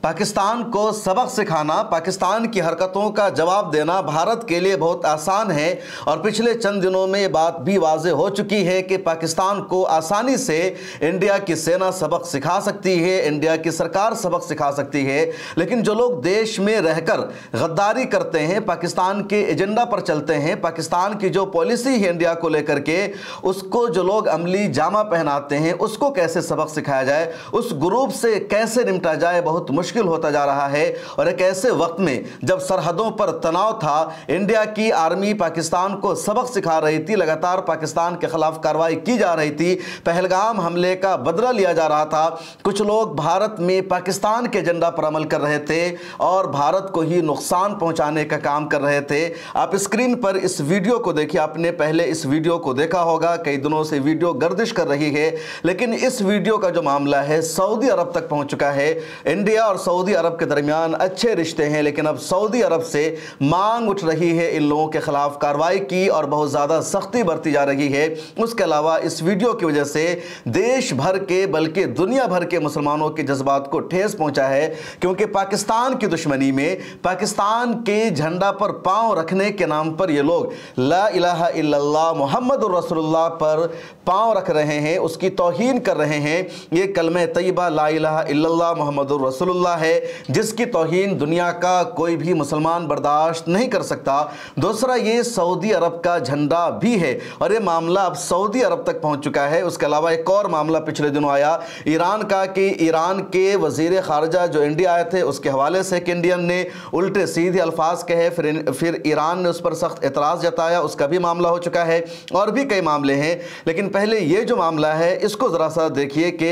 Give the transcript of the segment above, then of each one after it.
पाकिस्तान को सबक सिखाना, पाकिस्तान की हरकतों का जवाब देना भारत के लिए बहुत आसान है और पिछले चंद दिनों में ये बात भी वाज़ेह हो चुकी है कि पाकिस्तान को आसानी से इंडिया की सेना सबक सिखा सकती है, इंडिया की सरकार सबक सिखा सकती है। लेकिन जो लोग देश में रहकर गद्दारी करते हैं, पाकिस्तान के एजेंडा पर चलते हैं, पाकिस्तान की जो पॉलिसी है इंडिया को लेकर के, उसको जो लोग अमली जामा पहनाते हैं, उसको कैसे सबक सिखाया जाए, उस ग्रुप से कैसे निपटा जाए, बहुत मुश्किल होता जा रहा है। और एक ऐसे वक्त में जब सरहदों पर तनाव था, इंडिया की आर्मी पाकिस्तान को सबक सिखा रही थी, लगातार पाकिस्तान के खिलाफ कार्रवाई की जा रही थी, पहलगाम हमले का बदला लिया जा रहा था, कुछ लोग भारत में पाकिस्तान के एजेंडा पर अमल कर रहे थे और भारत को ही नुकसान पहुंचाने का काम कर रहे थे। आप स्क्रीन पर इस वीडियो को देखिए, आपने पहले इस वीडियो को देखा होगा, कई दिनों से वीडियो गर्दिश कर रही है, लेकिन इस वीडियो का जो मामला है सऊदी अरब तक पहुंच चुका है। इंडिया और सऊदी अरब के दरमियान अच्छे रिश्ते हैं, लेकिन अब सऊदी अरब से मांग उठ रही है इन लोगों के खिलाफ कार्रवाई की और बहुत ज़्यादा सख्ती बरती जा रही है। उसके अलावा इस वीडियो की वजह से देश भर के बल्कि दुनिया भर के मुसलमानों के जज्बात को ठेस पहुंचा है, क्योंकि पाकिस्तान की दुश्मनी में, पाकिस्तान के झंडा पर पांव रखने के नाम पर ये लोग ला इलाहा इल्लल्लाह मुहम्मदुर रसूलुल्लाह पर पांव रख रहे हैं, उसकी तौहीन कर रहे हैं। ये कलमे तैयबा ला इलाहा इल्लल्लाह मुहम्मदुर रसूलुल्लाह है, जिसकी तौहीन दुनिया का कोई भी मुसलमान बर्दाश्त नहीं कर सकता। दूसरा, ये सऊदी अरब का झंडा भी है और ये मामला अब सऊदी अरब तक पहुंच चुका है। उसके अलावा एक और मामला पिछले दिनों आया ईरान का, कि ईरान के वजीर खारजा जो इंडिया आए थे उसके हवाले से कि इंडियन ने उल्टे सीधे अल्फाज कहे, फिर ईरान ने उस पर सख्त एतराज़ जताया, उसका भी मामला हो चुका है और भी कई मामले हैं। लेकिन पहले ये जो मामला है इसको ज़रा सा देखिए कि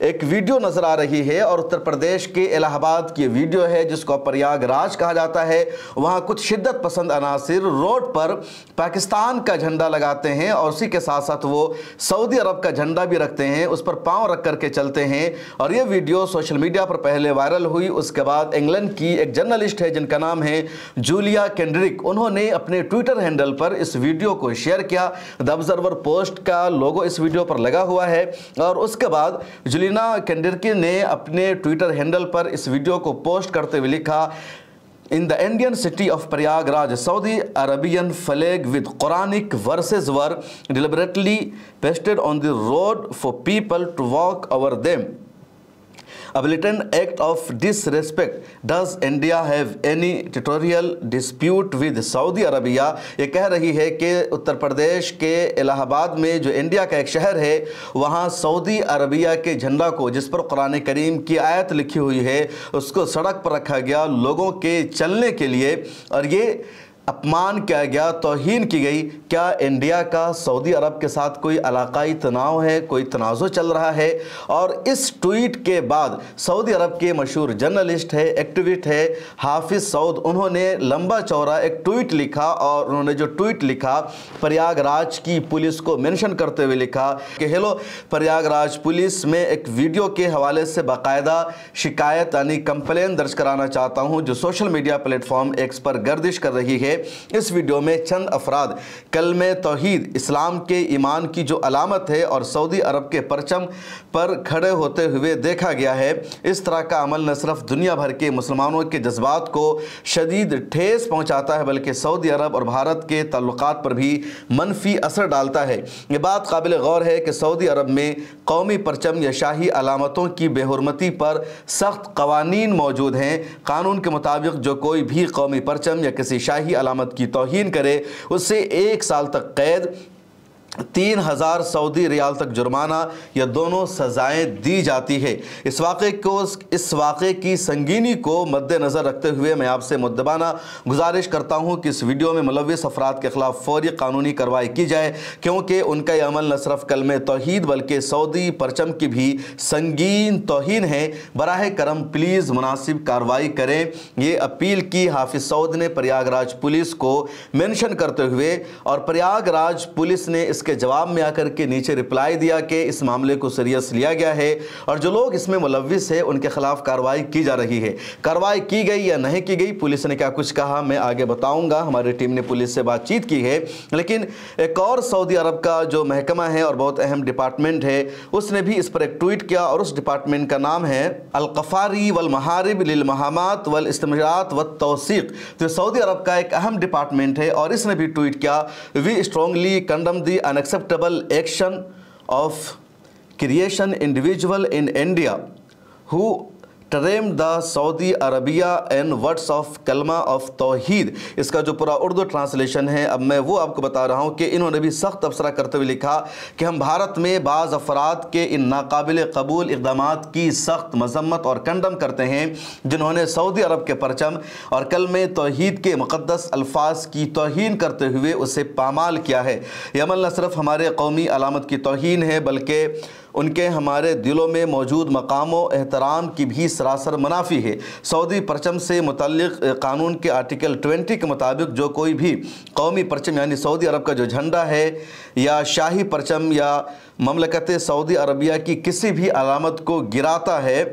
एक वीडियो नज़र आ रही है और उत्तर प्रदेश के इलाहाबाद की वीडियो है जिसको प्रयागराज कहा जाता है। वहाँ कुछ शिद्दत पसंद अनासिर रोड पर पाकिस्तान का झंडा लगाते हैं और उसी के साथ साथ वो सऊदी अरब का झंडा भी रखते हैं, उस पर पाँव रख करके चलते हैं। और ये वीडियो सोशल मीडिया पर पहले वायरल हुई, उसके बाद इंग्लैंड की एक जर्नलिस्ट है जिनका नाम है जूलिया केंड्रिक, उन्होंने अपने ट्विटर हैंडल पर इस वीडियो को शेयर किया। द ऑब्जर्वर पोस्ट का लोगो इस वीडियो पर लगा हुआ है और उसके बाद जूलिया केंड्रिक ने अपने ट्विटर हैंडल पर इस वीडियो को पोस्ट करते हुए लिखा, In the Indian city of Prayagraj, Saudi Arabian flag with Quranic verses were deliberately pasted on the road for people to walk over them. A blatant act of disrespect. Does India have any territorial dispute with Saudi Arabia? ये कह रही है कि उत्तर प्रदेश के इलाहाबाद में जो India का एक शहर है, वहाँ सऊदी अरबिया के झंडा को, जिस पर कुरान करीम की आयत लिखी हुई है, उसको सड़क पर रखा गया लोगों के चलने के लिए और ये अपमान किया गया, तौहीन की गई। क्या इंडिया का सऊदी अरब के साथ कोई इलाकाई तनाव है, कोई तनाज़ो चल रहा है? और इस ट्वीट के बाद सऊदी अरब के मशहूर जर्नलिस्ट है, एक्टिविस्ट है हाफिज़ सऊद, उन्होंने लंबा चौड़ा एक ट्वीट लिखा और उन्होंने जो ट्वीट लिखा प्रयागराज की पुलिस को मेंशन करते हुए लिखा कि हेलो प्रयागराज पुलिस, में एक वीडियो के हवाले से बाकायदा शिकायत यानी कंप्लेन दर्ज कराना चाहता हूँ जो सोशल मीडिया प्लेटफॉर्म एक्स पर गर्दिश कर रही है। इस वीडियो में चंद अफराद कलमे तौहीद, इस्लाम के ईमान की जो अलामत है, और सऊदी अरब के परचम पर खड़े होते हुए देखा गया है। इस तरह का अमल न सिर्फ दुनिया भर के मुसलमानों के जज्बात को शदीद ठेस पहुंचाता है, बल्कि सऊदी अरब और भारत के ताल्लुकात पर भी मनफी असर डालता है। ये बात काबिल गौर है कि सऊदी अरब में कौमी परचम या शाही अलामतों की बेहुरमती पर सख्त कवानीन मौजूद हैं। कानून के मुताबिक जो कोई भी कौमी परचम या किसी शाही अलामत की तौहीन करे, उससे 1 साल तक कैद, 3000 सऊदी रियाल तक जुर्माना या दोनों सज़ाएं दी जाती है। इस वाक़े की संगीनी को मद्देनज़र रखते हुए मैं आपसे मुद्दबाना गुजारिश करता हूं कि इस वीडियो में मुलव्विस अफराद के ख़िलाफ़ फ़ौरी कानूनी कार्रवाई की जाए, क्योंकि उनका यह अमल न सिर्फ कलमे तौहीद बल्कि सऊदी परचम की भी संगीन तौहीन है। बराह करम प्लीज़ मुनासिब कार्रवाई करें, ये अपील की हाफिज़ सऊद ने प्रयागराज पुलिस को मेंशन करते हुए, और प्रयागराज पुलिस ने इस इसके जवाब में आकर के नीचे रिप्लाई दिया कि इस मामले को सीरियस लिया गया है और जो लोग इसमें मुलव्विस है उनके खिलाफ कार्रवाई की जा रही है। कार्रवाई की गई या नहीं की गई, पुलिस ने क्या कुछ कहा मैं आगे बताऊंगा। हमारी टीम ने पुलिस से बातचीत की है, लेकिन एक और सऊदी अरब का जो महकमा है और बहुत अहम डिपार्टमेंट है उसने भी इस पर एक ट्वीट किया और उस डिपार्टमेंट का नाम है अल-क़फ़ारी वल महारिब लिल महामात वल इस्तिमरात व तौसीक़। तो सऊदी अरब का एक अहम डिपार्टमेंट है और इसने भी ट्वीट किया, we strongly condemn the unacceptable action of creation individual in India who term the Saudi Arabia and words of कलमा ऑफ तौहीद। इसका जो पूरा उर्दू ट्रांसलेशन है अब मैं वो आपको बता रहा हूँ कि इन्होंने भी सख्त तबसरा करते हुए लिखा कि हम भारत में बाज़ अफराद के इन नाकाबिल कबूल इक़दामात की सख्त मजम्मत और कंडम करते हैं जिन्होंने सऊदी अरब के परचम और कलमे तौहीद के मुक़द्दस अल्फाज की तौहीन करते हुए उसे पामाल किया है। यह अमल न सिर्फ हमारे कौमी अलामत की तौहीन है बल्कि उनके हमारे दिलों में मौजूद मकाम व एहतराम की भी सरासर मुनाफी है। सऊदी परचम से मुतल्लिक़ कानून के आर्टिकल 20 के मुताबिक जो कोई भी कौमी परचम यानी सऊदी अरब का जो झंडा है या शाही परचम या ममलकत सऊदी अरबिया की किसी भी अलामत को गिराता है,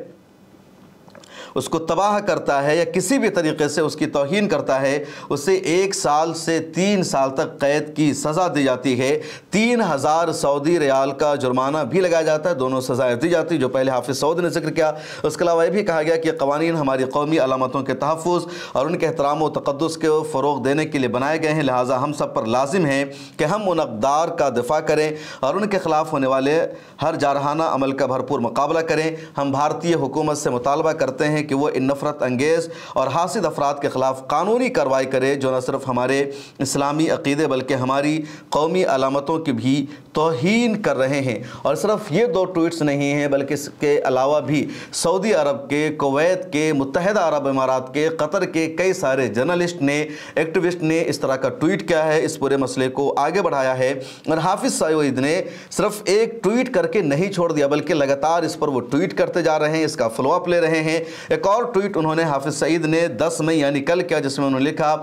उसको तबाह करता है या किसी भी तरीके से उसकी तौहीन करता है, उसे 1 साल से 3 साल तक कैद की सज़ा दी जाती है। 3000 सऊदी रियाल का जुर्माना भी लगाया जाता है। दोनों सज़ाएँ दी जाती जो पहले हाफिज़ सऊद ने जिक्र किया। उसके अलावा यह भी कहा गया कि क़वानीन हमारी कौमी अलामतों के तहफ़्फ़ुज़ और उनके एहतराम व तक़द्दुस के फ़रोग़ देने के लिए बनाए गए हैं, लिहाजा हम सब पर लाजिम है कि हम उन अक़दार का दिफ़ा करें और उनके ख़िलाफ़ होने वाले हर जारहाना अमल का भरपूर मुकाबला करें। हम भारतीय हुकूमत से मुतालबा करते हैं कि वो इन नफ़रत अंगेज़ और हासिद अफराद के ख़िलाफ़ कानूनी कार्रवाई करे जो न सिर्फ हमारे इस्लामी अक़ीदे बल्कि हमारी कौमी अलामतों की भी तौहीन कर रहे हैं। और सिर्फ ये 2 ट्वीट्स नहीं हैं बल्कि इसके अलावा भी सऊदी अरब के, कुवैत के, मुत्तहिदा अरब इमारात के, कतर के कई सारे जर्नलिस्ट ने, एक्टिविस्ट ने इस तरह का ट्वीट किया है, इस पूरे मसले को आगे बढ़ाया है। और हाफिज़ सईद ने सिर्फ एक ट्वीट करके नहीं छोड़ दिया बल्कि लगातार इस पर वो ट्वीट करते जा रहे हैं, इसका फॉलोअप ले रहे हैं। एक और ट्वीट उन्होंने हाफिज़ सईद ने 10 मई यानी कल किया जिसमें उन्होंने लिखा,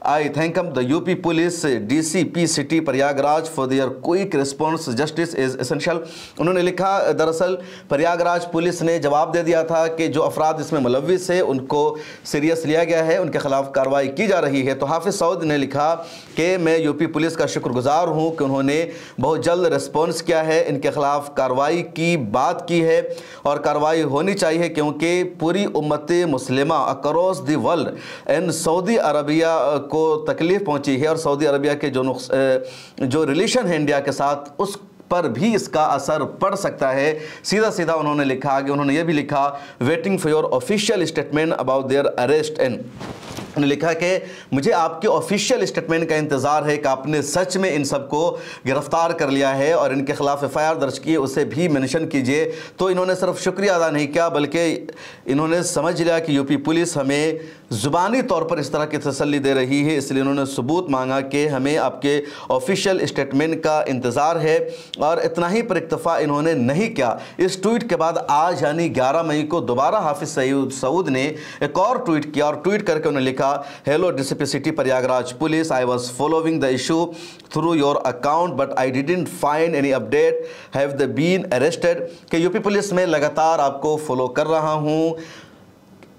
आई thank the UP police DCP city Prayagraj for their quick response, justice is essential. उन्होंने लिखा दरअसल प्रयागराज पुलिस ने जवाब दे दिया था कि जो अफराद इसमें मुलव्विस है उनको सीरियस लिया गया है, उनके खिलाफ कार्रवाई की जा रही है। तो हाफिज़ सऊद ने लिखा कि मैं यूपी पुलिस का शुक्रगुजार हूँ कि उन्होंने बहुत जल्द रिस्पॉन्स किया है, इनके खिलाफ कार्रवाई की बात की है और कार्रवाई होनी चाहिए क्योंकि पूरी उम्मत मुस्लिमा across the world and Saudi Arabia को तकलीफ़ पहुंची है और सऊदी अरबिया के जो रिलेशन है इंडिया के साथ उस पर भी इसका असर पड़ सकता है। सीधा सीधा उन्होंने लिखा आगे, उन्होंने ये भी लिखा, waiting for your official statement about their arrest and उन्होंने लिखा कि मुझे आपके ऑफिशियल स्टेटमेंट का इंतज़ार है कि आपने सच में इन सबको गिरफ़्तार कर लिया है और इनके ख़िलाफ़ FIR दर्ज की, उसे भी मेंशन कीजिए। तो इन्होंने सिर्फ शुक्रिया अदा नहीं किया बल्कि इन्होंने समझ लिया कि यूपी पुलिस हमें ज़ुबानी तौर पर इस तरह की तसल्ली दे रही है, इसलिए इन्होंने सबूत मांगा कि हमें आपके ऑफिशियल स्टेटमेंट का इंतज़ार है। और इतना ही पर इक्तफ़ा इन्होंने नहीं किया। इस ट्वीट के बाद आज यानी 11 मई को दोबारा हाफिज़ सऊद ने एक और ट्वीट किया और ट्वीट करके उन्होंने लिखा, hello DCP city Prayagraj police, I was following the issue through your account but I didn't find any update, have they been arrested. कि यूपी पुलिस में लगातार आपको फॉलो कर रहा हूँ,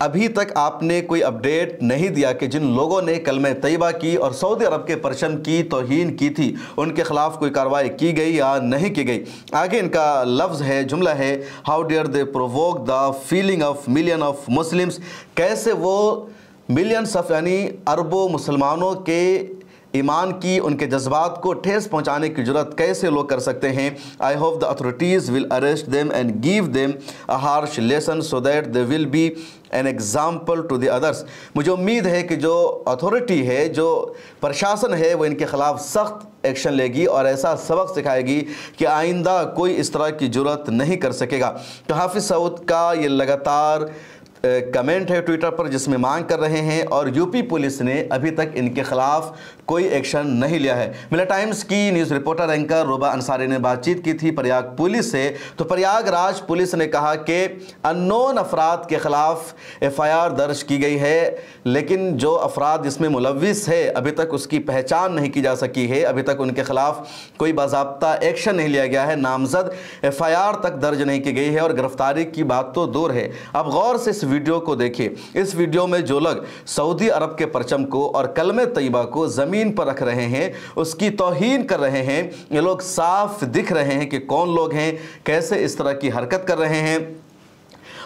अभी तक आपने कोई अपडेट नहीं दिया कि जिन लोगों ने कलमे तैयबा की और सऊदी अरब के परचम की तौहीन की थी उनके खिलाफ कोई कार्रवाई की गई या नहीं की गई। आगे इनका लफ्ज़ है, जुमला है, how dare they provoke the feeling of million of Muslims. कैसे वो मिलियंस ऑफ यानी अरबों मुसलमानों के ईमान की, उनके जज्बात को ठेस पहुंचाने की जरूरत कैसे लोग कर सकते हैं। I hope the authorities will arrest them and give them a harsh lesson so that they will be an example to the others. मुझे उम्मीद है कि जो अथॉरिटी है, जो प्रशासन है, वो इनके ख़िलाफ़ सख्त एक्शन लेगी और ऐसा सबक सिखाएगी कि आइंदा कोई इस तरह की जरूरत नहीं कर सकेगा। तो हाफिज़ सऊद का ये लगातार کمنٹ ہے ٹویٹر پر جس میں مانگ کر رہے ہیں، اور یوپی پولیس نے ابھی تک ان کے خلاف کوئی ایکشن نہیں لیا ہے۔ ملا ٹائمز کی نیوز رپورٹر اینکر روبا انصاری نے بات چیت کی تھی پریاگ پولیس سے، تو پریاگ راج پولیس نے کہا کہ اننون افراد کے خلاف ایف آئی آر درج کی گئی ہے، لیکن جو افراد اس میں ملوث ہے ابھی تک اس کی پہچان نہیں کی جا سکی ہے، ابھی تک ان کے خلاف کوئی باضابطہ ایکشن نہیں لیا گیا ہے، نامزد ایف آئی آر تک درج نہیں کی گئی ہے، اور گرفتاری کی بات تو دور ہے۔ اب غور سے اس ویڈیو کو دیکھیں۔ اس ویڈیو میں جو لوگ سعودی عرب کے پرچم کو اور کلمہ طیبہ کو زمین پر رکھ رہے ہیں، اس کی توہین کر رہے ہیں، یہ لوگ صاف دکھ رہے ہیں کہ کون لوگ ہیں، کیسے اس طرح کی حرکت کر رہے ہیں،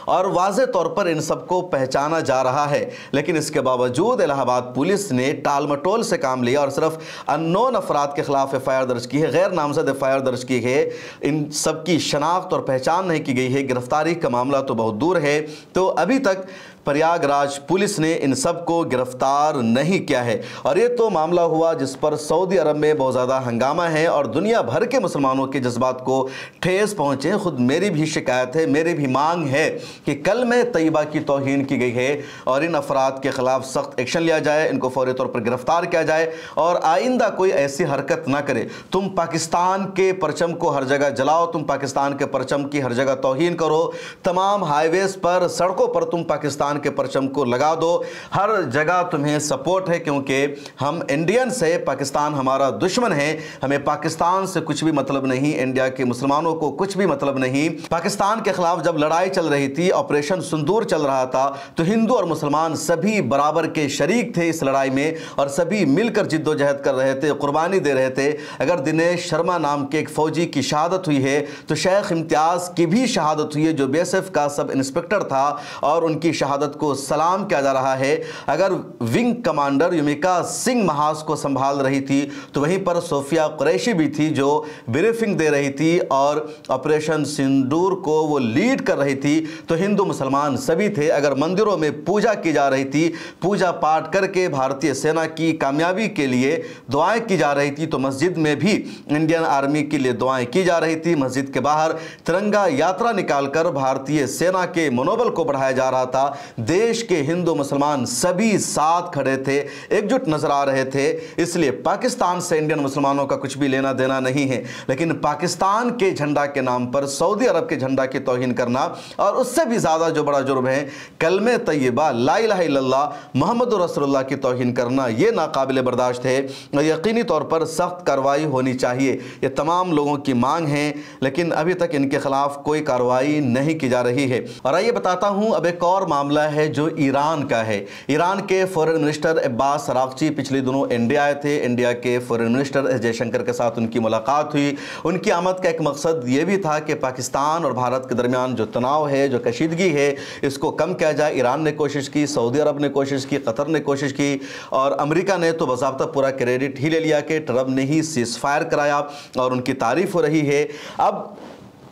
اور واضح طور پر ان سب کو پہچانا جا رہا ہے۔ لیکن اس کے باوجود الہ آباد پولیس نے ٹال مٹول سے کام لیا اور صرف اننون افراد کے خلاف ایف آئی آر درج کی ہے، غیر نامزد ایف آئی آر درج کی ہے، ان سب کی شناخت اور پہچان نہیں کی گئی ہے، گرفتاری کا معاملہ تو بہت دور ہے۔ تو ابھی تک پریاگ راج پولیس نے ان سب کو گرفتار نہیں کیا ہے، اور یہ تو معاملہ ہوا جس پر سعودی عرب میں بہت زیادہ ہنگامہ ہے اور دنیا بھر کے مسلمانوں کے جذبات کو ٹھیس پہنچے۔ خود میری بھی شکایت ہے، میری بھی مانگ ہے کہ کلمہ طیبہ کی توہین کی گئی ہے اور ان افراد کے خلاف سخت ایکشن لیا جائے، ان کو فوری طور پر گرفتار کیا جائے اور آئندہ کوئی ایسی حرکت نہ کرے۔ تم پاکستان کے پرچم کو ہر جگہ جلاؤ، تم پاکستان کے پرچم کی ہر جگہ توہین کرو، تمام ہائی ویز پر، سڑکوں پر تم پاکستان کے پرچم کو لگا دو، ہر جگہ تمہیں سپورٹ ہے، کیونکہ ہم انڈینز ہیں، پاکستان ہمارا دشمن ہے، ہمیں پاکستان سے کچھ بھی مطلب نہیں، انڈیا کے مسلمانوں کو کچھ بھی مطلب نہیں۔ پاکستان کے خلاف جب لڑائی چل رہی تھی، آپریشن سندور چل رہا تھا، تو ہندو اور مسلمان سبھی برابر کے شریک تھے اس لڑائی میں، اور سبھی مل کر جد و جہد کر رہے تھے، قربانی دے رہے تھے۔ اگر دنیش شرما نام کے ایک فوجی کی شہادت ہوئی ہے تو شیخ امتیاز کی بھی شہادت ہوئی ہے، جو بی ایس ایف کا سب انسپیکٹر تھا، اور ان کی شہادت کو سلام کیا جا رہا ہے۔ اگر ونگ کمانڈر یومیکا سنگھ محاذ کو سنبھال رہی تھی تو وہیں پر صوفیہ قریشی بھی تھی جو بریفنگ دے رہی تھی اور آپریشن سندور کو وہ لیڈ کر رہی تھی، تو ہندو مسلمان سبھی تھے۔ اگر مندروں میں پوجا کی جا رہی تھی، پوجا پاٹ کر کے بھارتی سینا کی کامیابی کے لیے دعائیں کی جا رہی تھی، تو مسجد میں بھی انڈین آرمی کے لیے دعائیں کی جا رہی تھی۔ مسجد کے باہر ترنگا یاترا نکال کر بھارتی سینا کے منوبل کو بڑھایا جا رہا تھا۔ دیش کے ہندو مسلمان سبھی ساتھ کھڑے تھے، ایک جٹ نظر آ رہے تھے۔ اس لیے پاکستان سے انڈین مسلمانوں کا کچھ بھی لینا دینا نہیں ہے، لیکن پاکستان کے جھنڈا کے نام پر سعودی عرب کے جھنڈا کی توہین کرنا، اور اس سے بھی زیادہ جو بڑا جرم ہے کلمہ طیبہ لا الہ الا اللہ محمد رسول اللہ کی توہین کرنا، یہ ناقابل برداشت ہے اور یقینی طور پر سخت کارروائی ہونی چاہیے۔ یہ تمام لوگوں کی مانگ ہے، لیکن ابھی تک ان کے خلاف کوئی کارروائی نہیں کی جا رہی ہے۔ اور آئیے بتاتا ہوں اب ایک اور معاملہ ہے جو ایران کا ہے۔ ایران کے فورن منسٹر عباس اراغچی پچھلے دنوں انڈیا آئے تھے۔ انڈیا کے فورن منسٹر ایس جے شنکر کے ساتھ ان کی ملاقات ہوئی۔ ان کی آمد کا ایک مقصد یہ بھی تھا کہ پاکستان اور بھارت کے درمیان جو تناؤ ہے، جو کشیدگی ہے، اس کو کم کیا جائے۔ ایران نے کوشش کی، سعودی عرب نے کوشش کی، قطر نے کوشش کی، اور امریکہ نے تو باضابطہ پورا کریڈٹ ہی لے لیا کہ ٹرمپ نے ہی سیز فائر کرایا، اور ان کی تعریف ہو رہی ہے۔ اب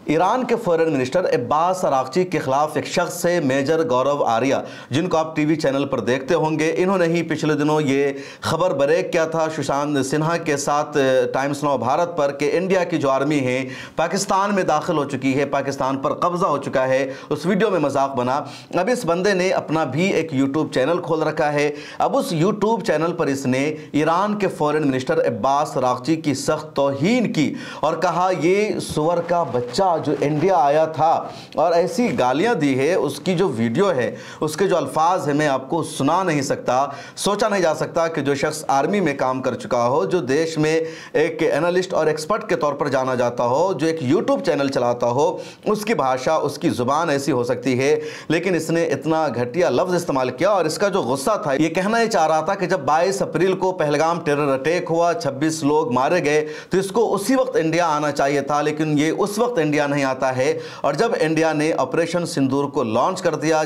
ایران کے فورن منسٹر عباس اراغچی کے خلاف ایک شخص ہے میجر گورو آریہ، جن کو آپ ٹی وی چینل پر دیکھتے ہوں گے۔ انہوں نے ہی پچھلے دنوں یہ خبر بریک کیا تھا سشانت سنہا کے ساتھ ٹائمز ناؤ بھارت پر کہ انڈیا کی جو آرمی ہے پاکستان میں داخل ہو چکی ہے، پاکستان پر قبضہ ہو چکا ہے۔ اس ویڈیو میں مذاق بنا۔ اب اس بندے نے اپنا بھی ایک یوٹیوب چینل کھول رکھا ہے۔ اب اس یوٹیوب چینل پر اس نے ایران کے فورن منسٹر عباس اراغچی کی سخت توہین کی اور کہا یہ سور کا بچہ جو انڈیا آیا تھا، اور ایسی گالیاں دی ہے۔ اس کی جو ویڈیو ہے، اس کے جو الفاظ ہیں، میں آپ کو سنا نہیں سکتا۔ سوچا نہیں جا سکتا کہ جو شخص آرمی میں کام کر چکا ہو، جو دیش میں ایک اینالسٹ اور ایکسپرٹ کے طور پر جانا جاتا ہو، جو ایک یوٹیوب چینل چلاتا ہو، اس کی بھاشا، اس کی زبان ایسی ہو سکتی ہے، لیکن اس نے اتنا گھٹیا لفظ استعمال کیا۔ اور اس کا جو غصہ تھا، یہ کہنا یہ چاہ رہا تھا کہ جب 22 اپریل کو پہلگام ٹیرر اٹیک ہوا، 26 لوگ مارے گئے، تو اس کو اسی وقت انڈیا آنا چاہیے تھا، لیکن یہ اس وقت انڈیا نہیں آتا ہے۔ اور جب انڈیا نے آپریشن سندور کو لانچ کر دیا،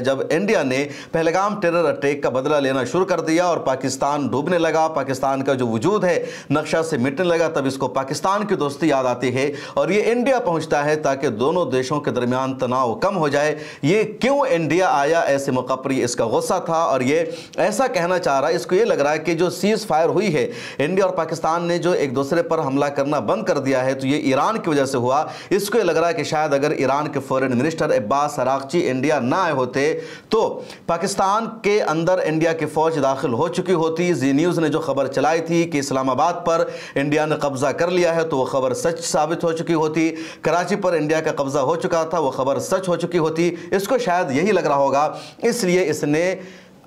جب انڈیا نے پہلگام ٹیرر اٹیک کا بدلہ لینا شروع کر دیا اور پاکستان ڈوبنے لگا، پاکستان کا جو وجود ہے نقشہ سے مٹنے لگا، تب اس کو پاکستان کی دوستی یاد آتی ہے اور یہ انڈیا پہنچتا ہے تاکہ دونوں دیشوں کے درمیان تناؤ کم ہو جائے۔ یہ کیوں انڈیا آیا ایسے موقع پر، یہ اس کا غصہ تھا اور یہ ایسا کہنا چاہ رہا ہے، اس کو یہ لگ رہا ہے کہ جو سیز فائر ہوئی ہے، انڈیا اور پاکستان نے جو ایک دوسرے پر حملہ کرنا بند کر دیا ہے، تو یہ ایران کی وجہ سے ہوا۔ اس کو یہ لگ رہا ہے کہ شاید اگر ایران کے فورن منسٹر عباس عراقچی انڈیا نہ آئے ہوتے تو پاکستان کے اندر انڈیا کی فوج داخل ہو چکی ہوتی۔ زی نیوز نے جو خبر چلائی تھی کہ اسلام آباد پر انڈیا نے قبضہ کر لیا ہے تو وہ خبر سچ ثابت ہو چکی ہوتی، کراچی پر انڈیا کا قبضہ ہو چکا تھا وہ خبر سچ ہو چکی ہوتی۔ اس کو شاید یہی لگ رہا ہوگا، اس لیے اس نے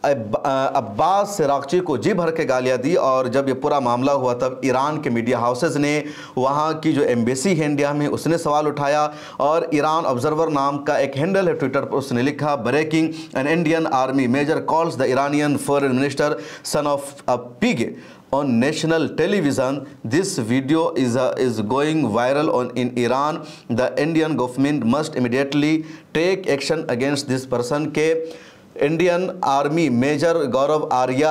عباس عراقچی کو جی بھر کے گالیاں دی، اور جب یہ پورا معاملہ ہوا تب ایران کے میڈیا ہاؤسز نے، وہاں کی جو ایمبیسی ہے انڈیا میں، اس نے سوال اٹھایا، اور ایران آبزرور نام کا ایک ہینڈل ہے ٹویٹر پر، اس نے لکھا breaking an Indian army major calls the Iranian foreign minister son of a pig on national television. This video is going viral in Iran. The Indian government must immediately take action against this person. کہ Indian army major گورو آریہ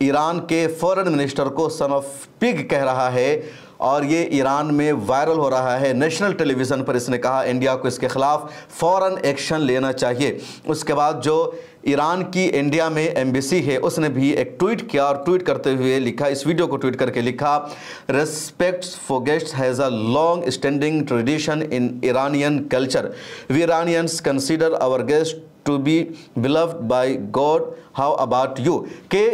ایران کے فورن minister کو سن of پگ کہہ رہا ہے، اور یہ ایران میں وائرل ہو رہا ہے۔ نیشنل ٹیلی ویژن پر اس نے کہا انڈیا کو اس کے خلاف فوراً ایکشن لینا چاہیے۔ اس کے بعد جو ایران کی انڈیا میں ایمبیسی ہے اس نے بھی ایک ٹویٹ کیا، اور ٹویٹ کرتے ہوئے لکھا، اس ویڈیو کو ٹویٹ کر کے لکھا، respects for guests has a long standing tradition in Iranian culture. We Iranians consider our guest to be beloved by God. How about you? کہ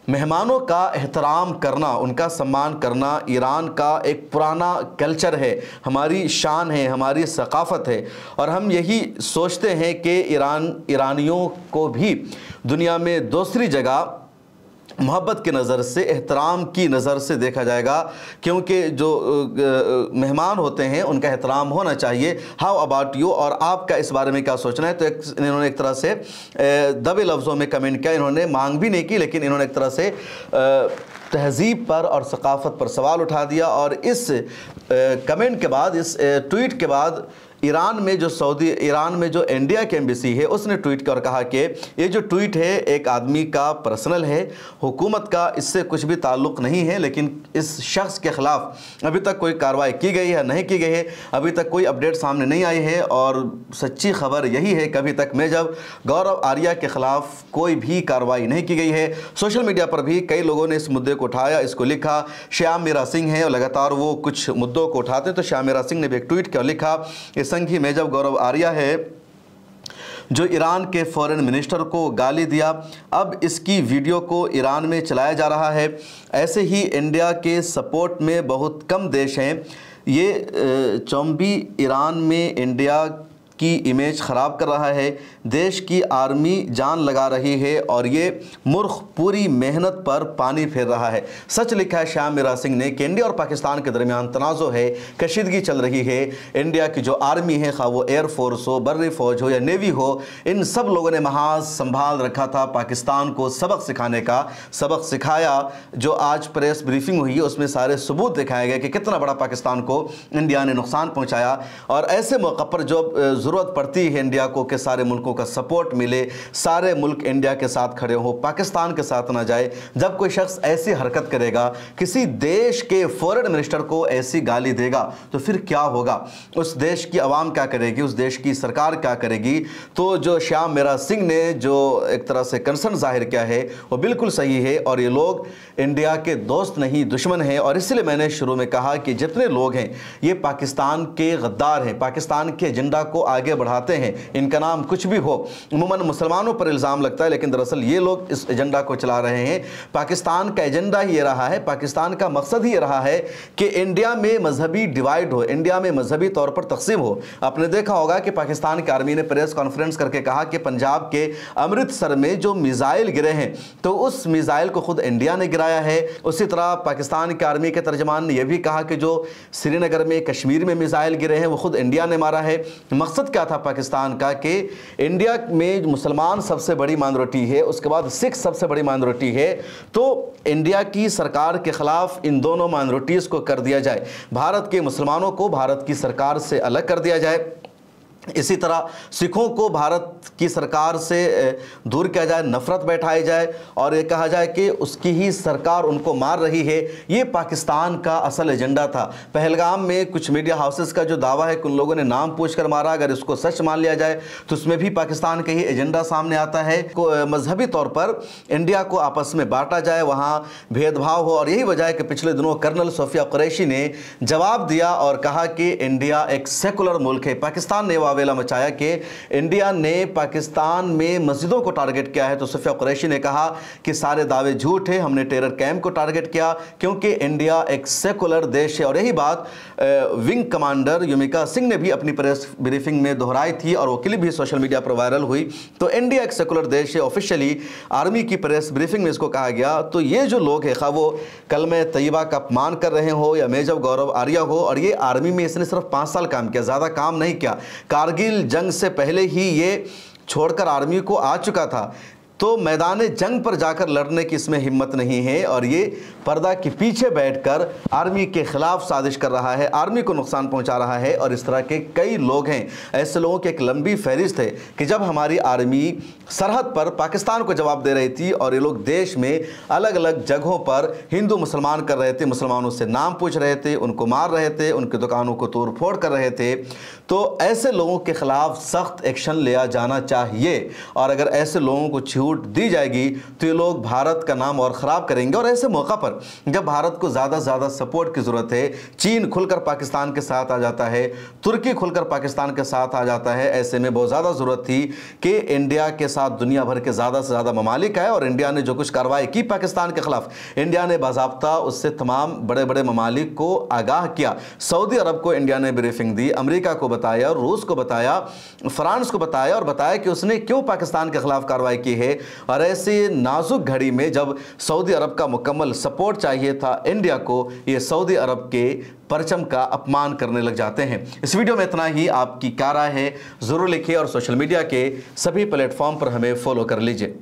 مہمانوں کا احترام کرنا، ان کا سمان کرنا ایران کا ایک پرانا کلچر ہے، ہماری شان ہے، ہماری ثقافت ہے، اور ہم یہی سوچتے ہیں کہ ایرانیوں کو بھی دنیا میں دوسری جگہ محبت کی نظر سے، احترام کی نظر سے دیکھا جائے گا، کیونکہ جو مہمان ہوتے ہیں ان کا احترام ہونا چاہیے۔ How about you? اور آپ کا اس بارے میں کیا سوچنا ہے؟ تو انہوں نے ایک طرح سے دبے لفظوں میں کمنٹ کیا، انہوں نے مانگ بھی نہیں کی، لیکن انہوں نے ایک طرح سے تہذیب پر اور ثقافت پر سوال اٹھا دیا، اور اس کمنٹ کے بعد، اس ٹویٹ کے بعد ایران میں جو انڈیا کی ایمبیسی ہے اس نے ٹویٹ کیا اور کہا کہ یہ جو ٹویٹ ہے ایک آدمی کا پرسنل ہے، حکومت کا اس سے کچھ بھی تعلق نہیں ہے، لیکن اس شخص کے خلاف ابھی تک کوئی کارروائی کی گئی ہے نہیں کی گئی ہے، ابھی تک کوئی اپڈیٹ سامنے نہیں آئی ہے، اور سچی خبر یہی ہے کہ ابھی تک میجر گورو آریہ کے خلاف کوئی بھی کارروائی نہیں کی گئی ہے۔ سوشل میڈیا پر بھی کئی لوگوں نے اس مدعے کو اٹھایا، اس کو لکھا، شیام میرا سنگھ ہے اور لگاتار وہ کچھ مدعوں کو اٹھاتے ہیں، تو شیام میرا سنگھ نے بھی ایک ٹویٹ کیا اور لکھا، سنگھی میجر گورو آریہ ہے جو ایران کے فورن منسٹر کو گالی دیا، اب اس کی ویڈیو کو ایران میں چلایا جا رہا ہے۔ ایسے ہی انڈیا کے سپورٹ میں بہت کم دیش ہیں، یہ چومبی ایران میں انڈیا کی امیج خراب کر رہا ہے، دیش کی آرمی جان لگا رہی ہے اور یہ مرخ پوری محنت پر پانی پھیر رہا ہے۔ سچ لکھا ہے شیام میرا سنگھ نے کہ انڈیا اور پاکستان کے درمیان تنازع ہے، کشیدگی چل رہی ہے۔ انڈیا کی جو آرمی ہے، خواہ وہ ایئر فورس ہو، بری فوج ہو یا نیوی ہو، ان سب لوگوں نے محاذ سنبھال رکھا تھا پاکستان کو سبق سکھانے کا، سبق سکھایا۔ جو آج پریس بریفنگ ہوئی ہے اس میں سارے ثبوت دکھائے گئے کہ کتنا بڑا پاکستان کو انڈیا نے نقصان پہنچایا، اور ایسے موقع پر جو ضرورت پڑتی ہے انڈیا کو کہ سارے ملکوں کا سپورٹ ملے، سارے ملک انڈیا کے ساتھ کھڑے ہو، پاکستان کے ساتھ نہ جائے، جب کوئی شخص ایسی حرکت کرے گا، کسی دیش کے فورن منسٹر کو ایسی گالی دے گا، تو پھر کیا ہوگا؟ اس دیش کی عوام کیا کرے گی؟ اس دیش کی سرکار کیا کرے گی؟ تو جو شیام میرا سنگھ نے جو ایک طرح سے کنسرن ظاہر کیا ہے وہ بالکل صحیح ہے، اور یہ لوگ انڈیا کے دوست نہیں دشمن ہیں، اور اس لیے میں نے شروع میں کہا کہ جتنے لوگ ہیں یہ پاکستان کے غدار ہیں، پاکستان کے ایجنڈا کو آگے بڑھاتے ہیں، ان کا نام کچھ بھی ہو، عموماً مسلمانوں پر الزام لگتا ہے، لیکن دراصل یہ لوگ اس ایجنڈا کو چلا رہے ہیں۔ پاکستان کا ایجنڈا ہی یہ رہا ہے، پاکستان کا مقصد ہی یہ رہا ہے کہ انڈیا میں مذہبی ڈیوائیڈ ہو، انڈیا میں مذہبی طور پر تقسیم ہو۔ آپ نے دیکھا ہوگا کہ پاکستان کی آرمی نے پریس کانفرنس کر کے کہا کہ پنجاب کے امرتسر میں جو میزائل گرے ہیں تو اس میزائل کو خود انڈیا نے گرایا ہے۔ اسی طرح پاکستان کی آرمی کے ترجمان نے یہ بھی کہا کہ جو سری نگر میں، کشمیر میں میزائل گرے ہیں وہ خود انڈیا نے مارا ہے۔ مقصد کیا تھا پاکستان کا کہ انڈیا میں مسلمان سب سے بڑی مائنورٹی ہے، اس کے بعد سکھ سب سے بڑی مائنورٹی ہے، تو انڈیا کی سرکار کے خلاف ان دونوں مائنورٹیز کو کر دیا جائے، بھارت کے مسلمانوں کو بھارت کی سرکار سے الگ کر دیا جائے۔ इसी तरह सिखों को भारत की सरकार से दूर किया जाए, नफरत बैठाई जाए और ये कहा जाए कि उसकी ही सरकार उनको मार रही है। ये पाकिस्तान का असल एजेंडा था। पहलगाम में कुछ मीडिया हाउसेस का जो दावा है कि उन लोगों ने नाम पूछकर मारा, अगर इसको सच मान लिया जाए तो उसमें भी पाकिस्तान का ही एजेंडा सामने आता है। मजहबी तौर पर इंडिया को आपस में बांटा जाए, वहाँ भेदभाव हो। और यही वजह है कि पिछले दिनों कर्नल सोफिया कुरैशी ने जवाब दिया और कहा कि इंडिया एक सेकुलर मुल्क है। पाकिस्तान ने वावेला मचाया कि इंडिया ने पाकिस्तान में मस्जिदों को टारगेट किया है, तो सोफिया कुरैशी ने कहा कि सारे दावे झूठ है, हमने टेरर कैंप को टारगेट किया क्योंकि इंडिया एक सेकुलर देश है। और यही बात विंग कमांडर युमिका सिंह ने भी अपनी प्रेस ब्रीफिंग में दोहराई थी और वो क्लिप भी सोशल मीडिया पर वायरल हुई। तो इंडिया एक सेकुलर देश है, ऑफिशियली आर्मी की प्रेस ब्रीफिंग में इसको कहा गया। तो ये जो लोग हैं, खा वो कलमे तैयबा का अपमान कर रहे हो या मेजर गौरव आर्या हो, और ये आर्मी में इसने सिर्फ 5 साल काम किया, ज़्यादा काम नहीं किया। कारगिल जंग से पहले ही ये छोड़कर आर्मी को आ चुका था, तो मैदान जंग पर जाकर लड़ने की इसमें हिम्मत नहीं है और ये पर्दा के पीछे बैठकर आर्मी के खिलाफ साजिश कर रहा है, आर्मी को नुकसान पहुंचा रहा है। और इस तरह के कई लोग हैं। ऐसे लोगों की एक लंबी फहरिस्त है कि जब हमारी आर्मी सरहद पर पाकिस्तान को जवाब दे रही थी और ये लोग देश में अलग अलग जगहों पर हिंदू मुसलमान कर रहे थे, मुसलमानों से नाम पूछ रहे थे, उनको मार रहे थे, उनकी दुकानों को तोड़ फोड़ कर रहे थे, तो ऐसे लोगों के खिलाफ सख्त एक्शन लिया जाना चाहिए। और अगर ऐसे लोगों को छूट दी जाएगी तो ये लोग भारत का नाम और ख़राब करेंगे। और ऐसे मौका पर जब भारत को ज़्यादा से ज़्यादा सपोर्ट की ज़रूरत है, चीन खुलकर पाकिस्तान के साथ आ जाता है, तुर्की खुलकर पाकिस्तान के साथ आ जाता है, ऐसे में बहुत ज़्यादा ज़रूरत थी कि इंडिया के साथ दुनिया भर के ज़्यादा से ज़्यादा ममालिक आए। और इंडिया ने जो कुछ कार्रवाई की पाकिस्तान के ख़िलाफ़, इंडिया ने बाज़ाब्ता उससे तमाम बड़े बड़े ममालिक को आगाह किया। सऊदी अरब को इंडिया ने ब्रीफिंग दी, अमेरिका को बताया, रूस को बताया, फ्रांस को बताया और बताया कि उसने क्यों पाकिस्तान के खिलाफ कार्रवाई की है। और ऐसी नाजुक घड़ी में जब सऊदी अरब का मुकम्मल सपोर्ट चाहिए था इंडिया को, ये सऊदी अरब के परचम का अपमान करने लग जाते हैं। इस वीडियो में इतना ही। आपकी क्या राय है ज़रूर लिखिए और सोशल मीडिया के सभी प्लेटफॉर्म पर हमें फॉलो कर लीजिए।